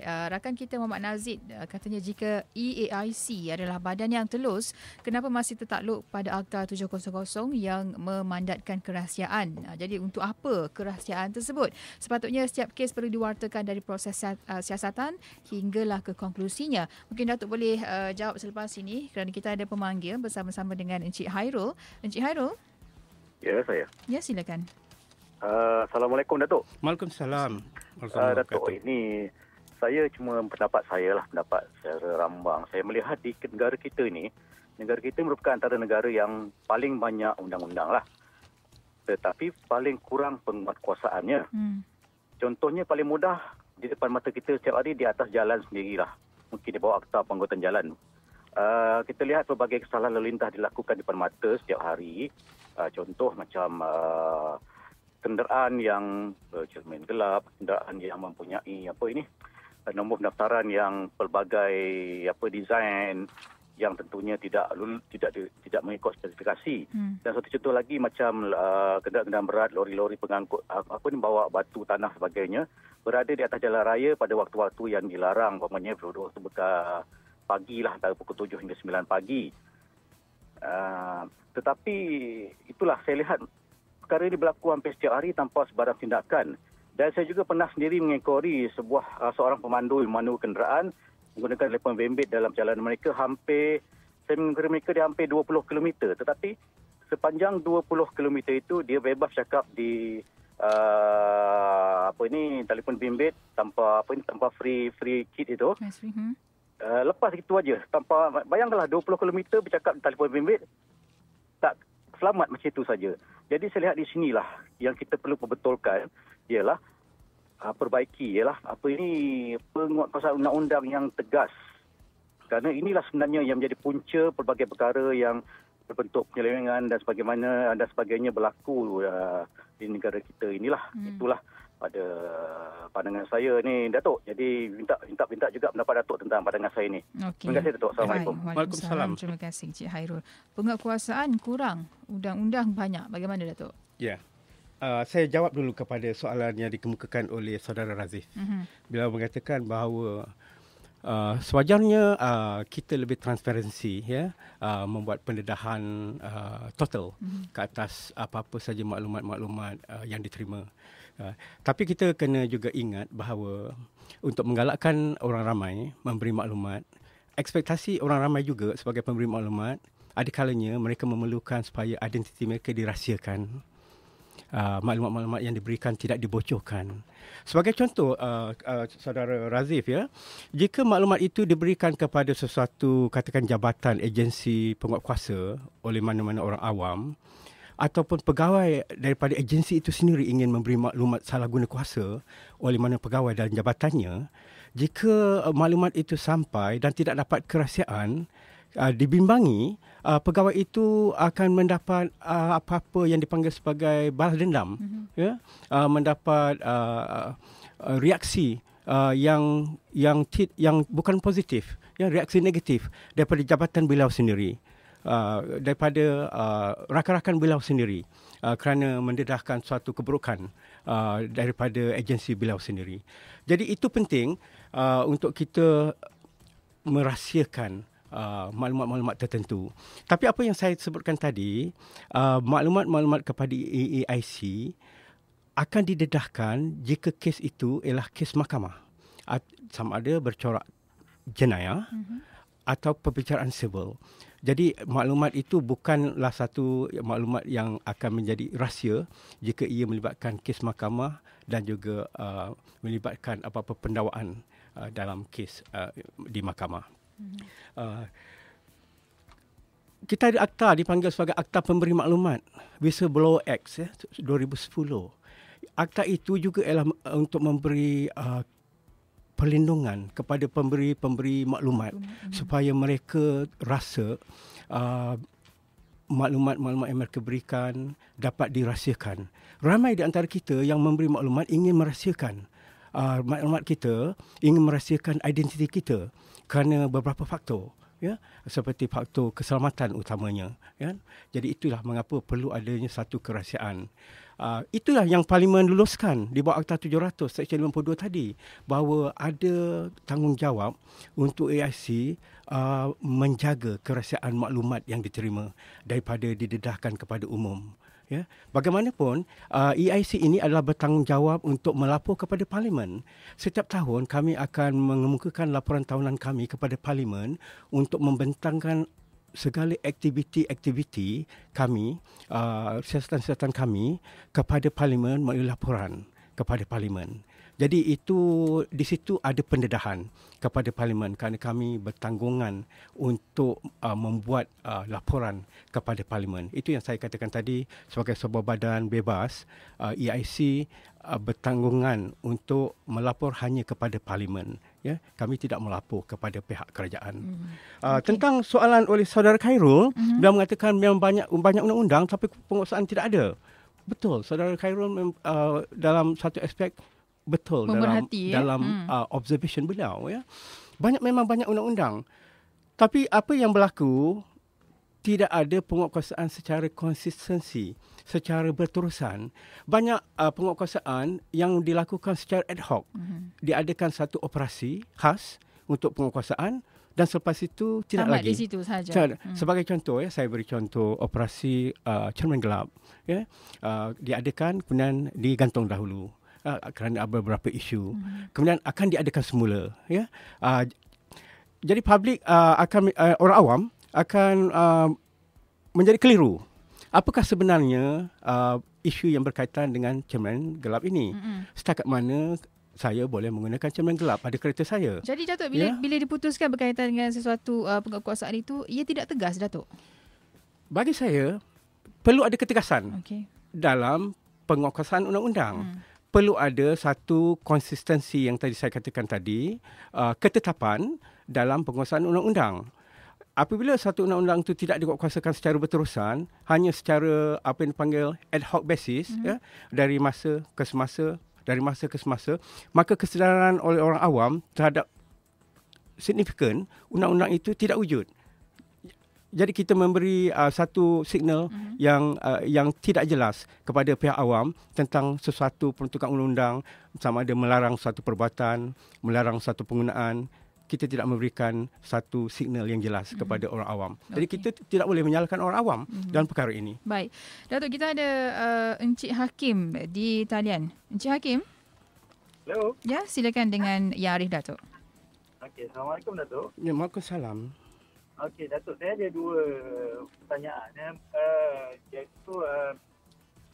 Rakan kita Muhammad Nazid katanya jika EAIC adalah badan yang telus, kenapa masih tertakluk pada akta 700 yang memandatkan kerahsiaan? Jadi untuk apa kerahsiaan tersebut? Sepatutnya setiap kes perlu diwartakan dari proses siasatan hinggalah ke konklusinya. Mungkin Datuk boleh jawab selepas ini kerana kita ada pemanggil bersama-sama dengan Encik Hairul. Encik Hairul? Ya, saya. Ya, silakan. Assalamualaikum, Datuk. Waalaikumsalam. Datuk, ini saya cuma pendapat secara rambang. Saya melihat di negara kita ini, negara kita merupakan antara negara yang paling banyak undang-undang lah. Tetapi paling kurang penguatkuasaannya. Contohnya paling mudah di depan mata kita setiap hari di atas jalan sendirilah. Mungkin di bawah akta pengangkutan jalan. Kita lihat pelbagai kesalahan lalu lintas dilakukan di depan mata setiap hari. Contoh macam kenderaan yang cermin gelap, kenderaan yang mempunyai nombor pendaftaran yang pelbagai desain yang tentunya tidak mengikut spesifikasi. Dan satu contoh lagi macam kenderaan berat, lori-lori pengangkut bawa batu, tanah sebagainya, berada di atas jalan raya pada waktu-waktu yang dilarang, umpamanya waktu pagi lah, antara pukul 7 hingga 9 pagi. Tetapi itulah saya lihat perkara ini berlaku hampir setiap hari tanpa sebarang tindakan. Dan saya juga pernah sendiri mengekori seorang pemandu kenderaan menggunakan telefon bimbit dalam perjalanan mereka saya mengekori mereka di hampir 20 km. Tetapi sepanjang 20 km itu dia bebas cakap di telefon bimbit tanpa free kit itu. Lepas itu aja. Bayangkanlah 20 km bercakap di telefon bimbit tak selamat macam itu saja. Jadi saya lihat di sinilah yang kita perlu perbetulkan ialah penguatkuasaan undang-undang yang tegas. Kerana inilah sebenarnya yang menjadi punca pelbagai perkara yang berbentuk penyelewengan dan sebagainya berlaku di negara kita inilah. Itulah pada pandangan saya ni, Datuk. Jadi minta juga pendapat Datuk tentang pandangan saya ni. Okay. Terima kasih, Datuk. Assalamualaikum. Waalaikumsalam. Terima kasih, Cik Hairul. Penguatkuasaan kurang, undang-undang banyak. Bagaimana, Datuk? Ya. Saya jawab dulu kepada soalan yang dikemukakan oleh Saudara Razif. Beliau mengatakan bahawa sewajarnya kita lebih transparansi, membuat pendedahan total ke atas apa-apa saja maklumat-maklumat yang diterima. Tapi kita kena juga ingat bahawa untuk menggalakkan orang ramai memberi maklumat, ekspektasi orang ramai juga sebagai pemberi maklumat, ada kalanya mereka memerlukan supaya identiti mereka dirahsiakan. Maklumat-maklumat yang diberikan tidak dibocorkan. Sebagai contoh, Saudara Razif, jika maklumat itu diberikan kepada sesuatu, katakan jabatan, agensi penguatkuasa oleh mana-mana orang awam, ataupun pegawai daripada agensi itu sendiri ingin memberi maklumat salah guna kuasa oleh mana pegawai dalam jabatannya, jika maklumat itu sampai dan tidak dapat kerahsiaan, dibimbangi, pegawai itu akan mendapat apa-apa yang dipanggil sebagai balas dendam, mendapat reaksi yang bukan positif, reaksi negatif daripada jabatan beliau sendiri, daripada rakan-rakan beliau sendiri, kerana mendedahkan suatu keburukan daripada agensi beliau sendiri. Jadi itu penting untuk kita merahsiakan maklumat-maklumat tertentu. Tapi apa yang saya sebutkan tadi, maklumat-maklumat kepada AIC akan didedahkan jika kes itu ialah kes mahkamah. Sama ada bercorak jenayah atau perbicaraan sivil. Jadi maklumat itu bukanlah satu maklumat yang akan menjadi rahsia jika ia melibatkan kes mahkamah dan juga melibatkan apa-apa pendakwaan dalam kes di mahkamah. Kita ada akta dipanggil sebagai Akta Pemberi Maklumat, Whistleblower Act 2010. Akta itu juga ialah untuk memberi perlindungan kepada pemberi maklumat supaya mereka rasa maklumat-maklumat yang mereka berikan dapat dirahsiakan. Ramai di antara kita yang memberi maklumat ingin merahsiakan maklumat kita, ingin merahsiakan identiti kita kerana beberapa faktor, seperti faktor keselamatan utamanya. Jadi itulah mengapa perlu adanya satu kerahsiaan. Itulah yang Parlimen luluskan di bawah Akta 700 Seksyen 52 tadi, bahawa ada tanggungjawab untuk AIC menjaga kerahsiaan maklumat yang diterima daripada didedahkan kepada umum. Bagaimanapun, EIC ini adalah bertanggungjawab untuk melapor kepada Parlimen. Setiap tahun kami akan mengemukakan laporan tahunan kami kepada Parlimen untuk membentangkan segala aktiviti-aktiviti kami, siasatan-siasatan kami kepada Parlimen melalui laporan kepada Parlimen. Jadi di situ ada pendedahan kepada Parlimen kerana kami bertanggungan untuk membuat laporan kepada Parlimen. Itu yang saya katakan tadi, sebagai sebuah badan bebas, EIC bertanggungan untuk melapor hanya kepada Parlimen. Kami tidak melapor kepada pihak kerajaan. Tentang soalan oleh Saudara Khairul, beliau mengatakan memang banyak undang-undang tapi penguasaan tidak ada. Betul, Saudara Khairul dalam satu aspek betul dalam observation beliau. Memang banyak undang-undang. Tapi apa yang berlaku, tidak ada penguatkuasaan secara konsistensi, secara berterusan. Banyak penguatkuasaan yang dilakukan secara ad hoc. Diadakan satu operasi khas untuk penguatkuasaan, dan selepas itu tidak tamat lagi. di situ sahaja. Sebagai contoh saya beri contoh operasi cermin gelap diadakan kemudian digantung dahulu kerana ada beberapa isu. Kemudian akan diadakan semula jadi publik akan orang awam akan menjadi keliru. Apakah sebenarnya isu yang berkaitan dengan cermin gelap ini? Setakat mana saya boleh menggunakan cermin gelap pada kereta saya? Jadi Datuk, bila diputuskan berkaitan dengan sesuatu penguatkuasaan itu, ia tidak tegas, Datuk? Bagi saya, perlu ada ketegasan dalam penguatkuasaan undang-undang. Perlu ada satu konsistensi yang tadi saya katakan tadi, ketetapan dalam penguasaan undang-undang. Apabila satu undang-undang itu tidak dikuatkuasakan secara berterusan, hanya secara apa yang dipanggil ad hoc basis, dari masa ke semasa, maka kesedaran oleh orang awam terhadap signifikan undang-undang itu tidak wujud. Jadi kita memberi satu signal yang tidak jelas kepada pihak awam tentang sesuatu peruntukan undang-undang, sama ada melarang suatu perbuatan, melarang suatu penggunaan. Kita tidak memberikan satu signal yang jelas kepada orang awam. Jadi kita tidak boleh menyalahkan orang awam dalam perkara ini. Baik. Datuk, kita ada Encik Hakim di talian. Encik Hakim? Hello. Ya, silakan dengan Yang Arif, Datuk. Okey, Assalamualaikum, Datuk. Ya, Waalaikumsalam. Okey, Datuk, saya ada dua pertanyaan. Iaitu,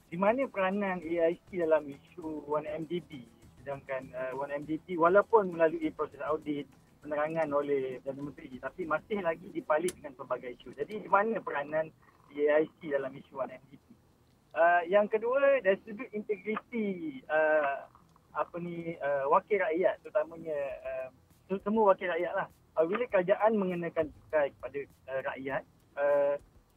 di mana peranan AIC dalam isu 1MDB? Sedangkan 1MDB walaupun melalui proses audit, penerangan oleh Perdana Menteri, tapi masih lagi dipalit dengan pelbagai isu. Jadi, di mana peranan AIC dalam isu 1MDB? Yang kedua, dari sudut integriti wakil rakyat, terutamanya semua wakil rakyat lah. Bila kerajaan mengenakan cukai kepada rakyat,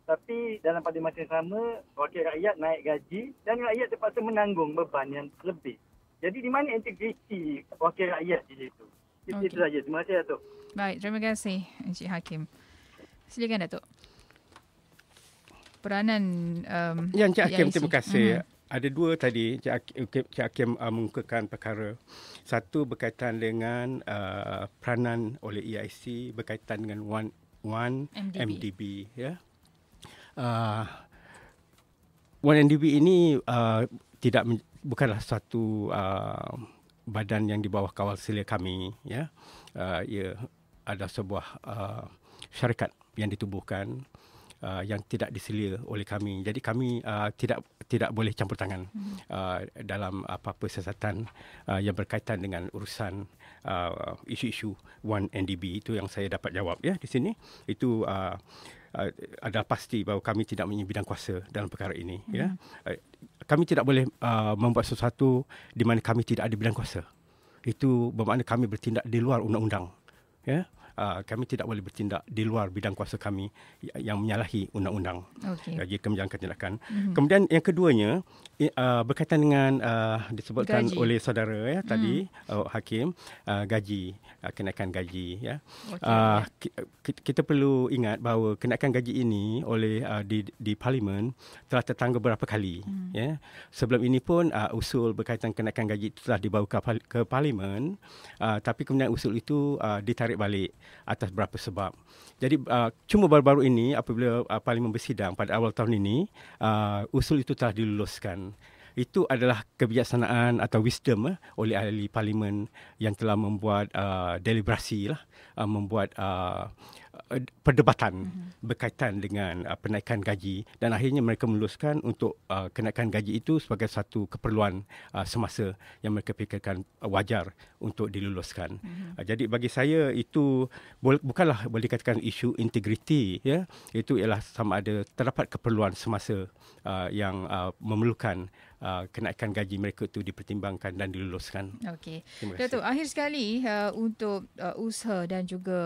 tapi dalam pada masa yang sama, wakil rakyat naik gaji dan rakyat terpaksa menanggung beban yang lebih. Jadi di mana integriti wakil rakyat di situ? Itu saja. Terima kasih, Datuk. Baik, terima kasih Encik Hakim. Silakan, Datuk. Peranan Encik Hakim, terima kasih. Ada dua tadi Encik Hakim mengukakan perkara. Satu berkaitan dengan peranan oleh EIC berkaitan dengan 1MDB. 1MDB ini bukanlah satu badan yang di bawah kawal sila kami. Ia ada sebuah syarikat yang ditubuhkan yang tidak diselia oleh kami. Jadi kami tidak boleh campur tangan dalam apa-apa siasatan yang berkaitan dengan urusan isu-isu 1MDB. Itu yang saya dapat jawab di sini. Itu adalah pasti bahawa kami tidak mempunyai bidang kuasa dalam perkara ini. Kami tidak boleh membuat sesuatu di mana kami tidak ada bidang kuasa. Itu bermakna kami bertindak di luar undang-undang. Kami tidak boleh bertindak di luar bidang kuasa kami yang menyalahi undang-undang jika menjalankan tindakan. Kemudian yang keduanya berkaitan dengan disebutkan oleh saudara tadi Hakim, gaji, kenaikan gaji. Kita perlu ingat bahawa kenaikan gaji ini oleh di Parlimen telah tertangga beberapa kali. Sebelum ini pun usul berkaitan kenaikan gaji itu telah dibawa ke Parlimen, tapi kemudian usul itu ditarik balik atas beberapa sebab. Jadi cuma baru-baru ini apabila Parlimen bersidang pada awal tahun ini, usul itu telah diluluskan. Itu adalah kebijaksanaan atau wisdom oleh ahli Parlimen yang telah membuat deliberasi membuat perdebatan berkaitan dengan penaikan gaji, dan akhirnya mereka meluluskan untuk kenaikan gaji itu sebagai satu keperluan semasa yang mereka fikirkan wajar untuk diluluskan. Jadi bagi saya itu bukanlah boleh dikatakan isu integriti, itu ialah sama ada terdapat keperluan semasa yang memerlukan kenaikan gaji mereka itu dipertimbangkan dan diluluskan. Okey. Datuk, akhir sekali untuk usaha dan juga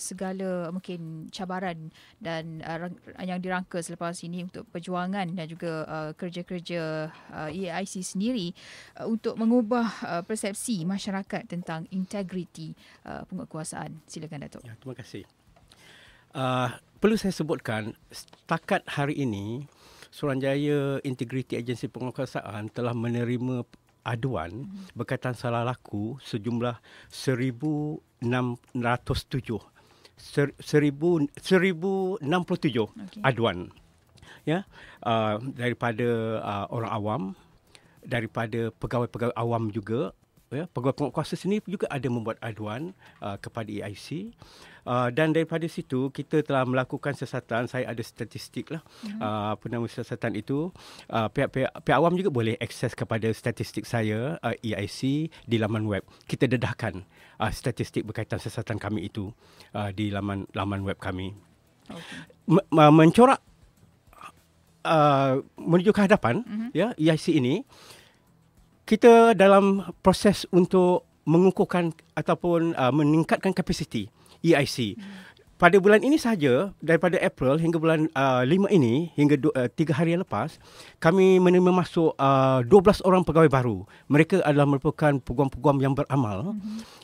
segala mungkin cabaran dan yang dirangka selepas ini untuk perjuangan dan juga kerja-kerja EIC sendiri untuk mengubah persepsi masyarakat tentang integriti penguatkuasaan. Silakan, Datuk. Ya, terima kasih. Perlu saya sebutkan, setakat hari ini Suruhanjaya Integriti Agensi Penguatkuasaan telah menerima aduan berkaitan salah laku sejumlah 1,607 1067 Okey. aduan, ya, daripada orang awam, daripada pegawai-pegawai awam juga, ya, pegawai penguatkuasa sendiri juga ada membuat aduan kepada EIC. Dan daripada situ kita telah melakukan siasatan. Saya ada statistik lah, siasatan itu. Pihak awam juga boleh akses kepada statistik saya, EIC, di laman web. Kita dedahkan statistik berkaitan siasatan kami itu di laman web kami. Mencorak menuju ke hadapan, ya, EIC ini, kita dalam proses untuk mengukuhkan ataupun meningkatkan kapasiti EIC. Pada bulan ini sahaja, daripada April hingga bulan 5 ini, hingga 3 hari yang lepas, kami menerima masuk 12 orang pegawai baru. Mereka adalah merupakan peguam-peguam yang beramal,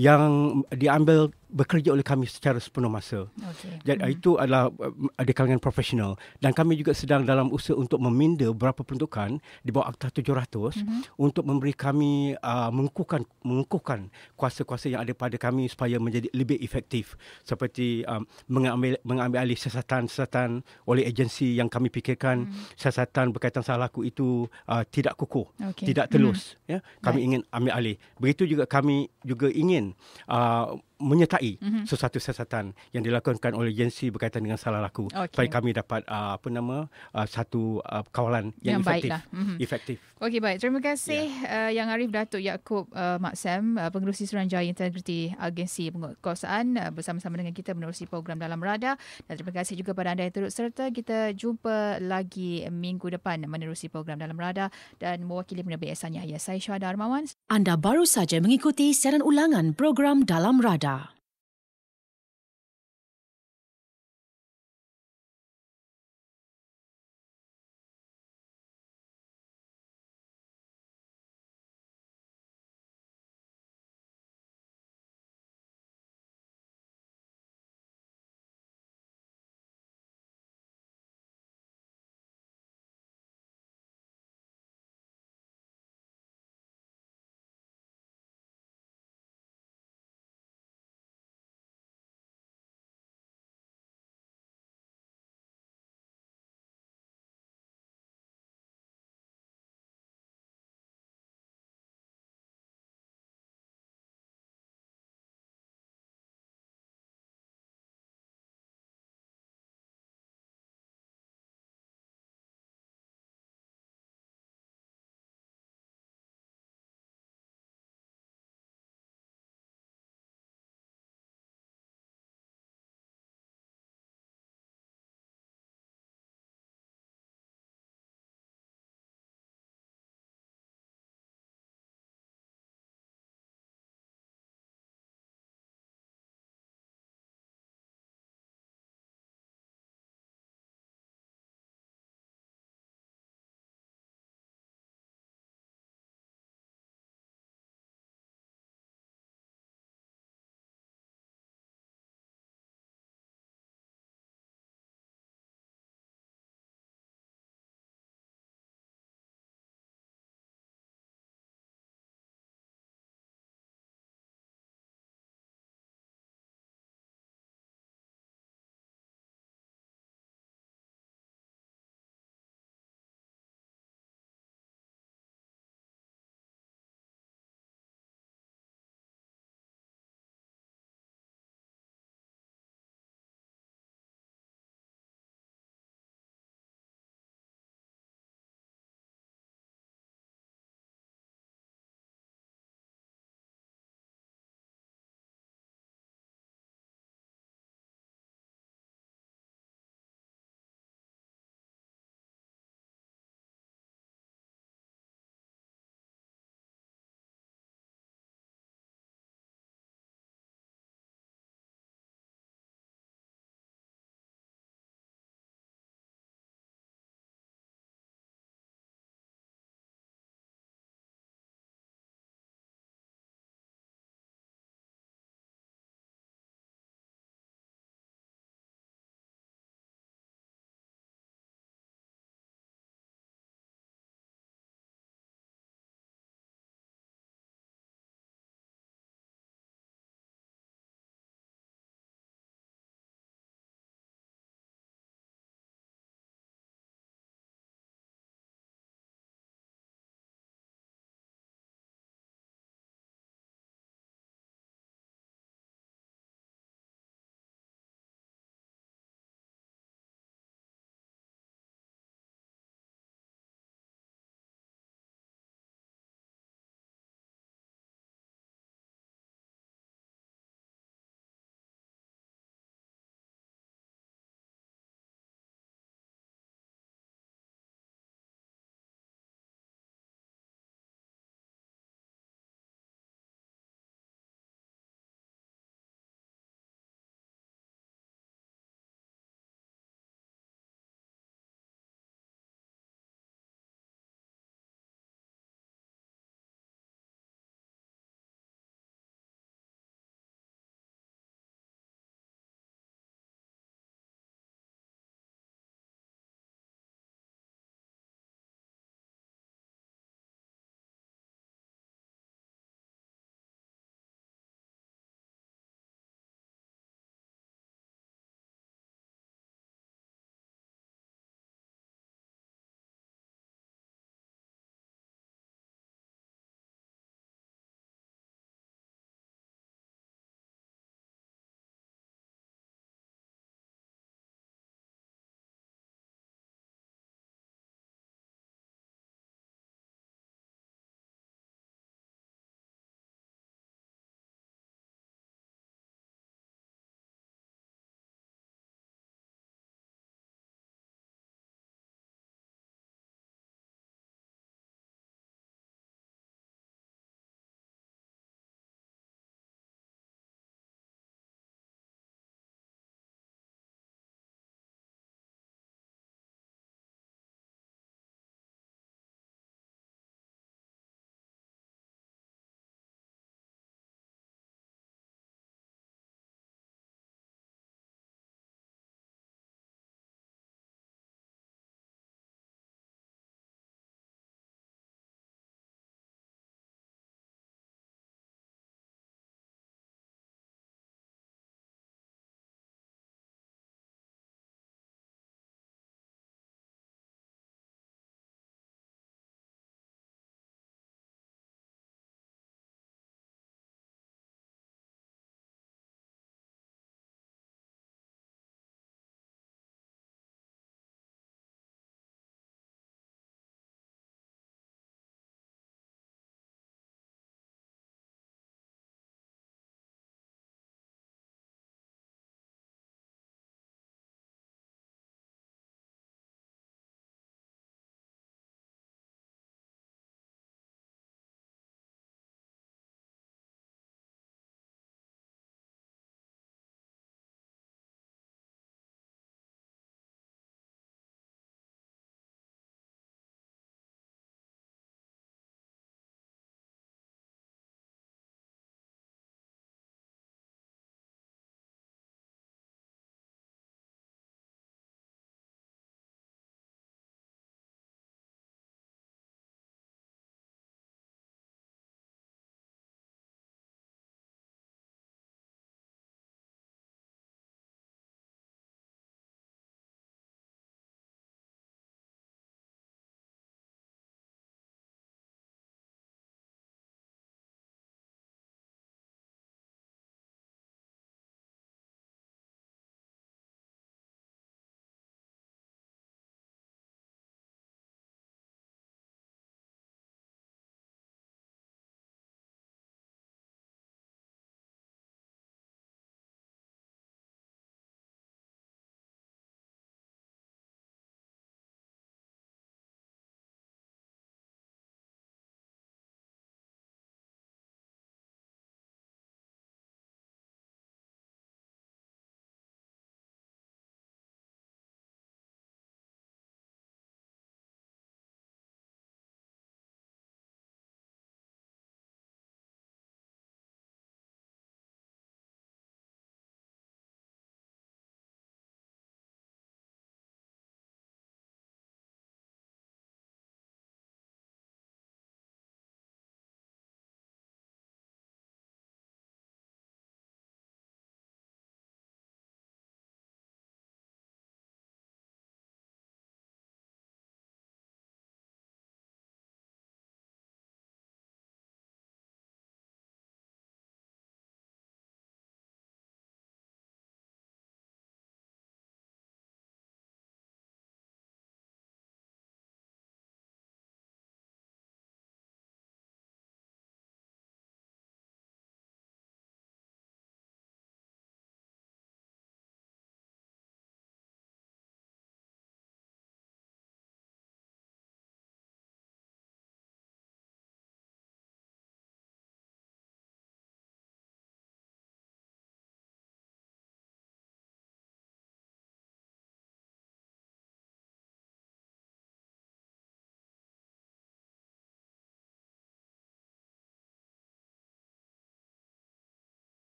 yang diambil bekerja oleh kami secara sepenuh masa. Jadi itu adalah di kalangan profesional. Dan kami juga sedang dalam usaha untuk meminda beberapa peruntukan di bawah Akta 700 untuk memberi kami mengukuhkan kuasa-kuasa yang ada pada kami supaya menjadi lebih efektif, seperti mengambil alih siasatan oleh agensi yang kami fikirkan siasatan berkaitan salah laku itu tidak kukuh, tidak telus, ya. Kami ingin ambil alih. Begitu juga kami juga ingin menyertai sesuatu siasatan yang dilakukan oleh agensi berkaitan dengan salah laku, supaya kami dapat satu kawalan yang efektif. Okey, baik. Terima kasih Yang Arif Datuk Yaakob Mak Sam, Pengerusi Suruhanjaya Integriti Agensi Penguatkuasaan, bersama-sama dengan kita menerusi program Dalam Radar. Dan terima kasih juga pada anda yang turut serta. Kita jumpa lagi minggu depan menerusi program Dalam Radar, dan mewakili penerbit Ehsan Yahya, saya Syuhada Armawan. Anda baru saja mengikuti siaran ulangan program Dalam Radar.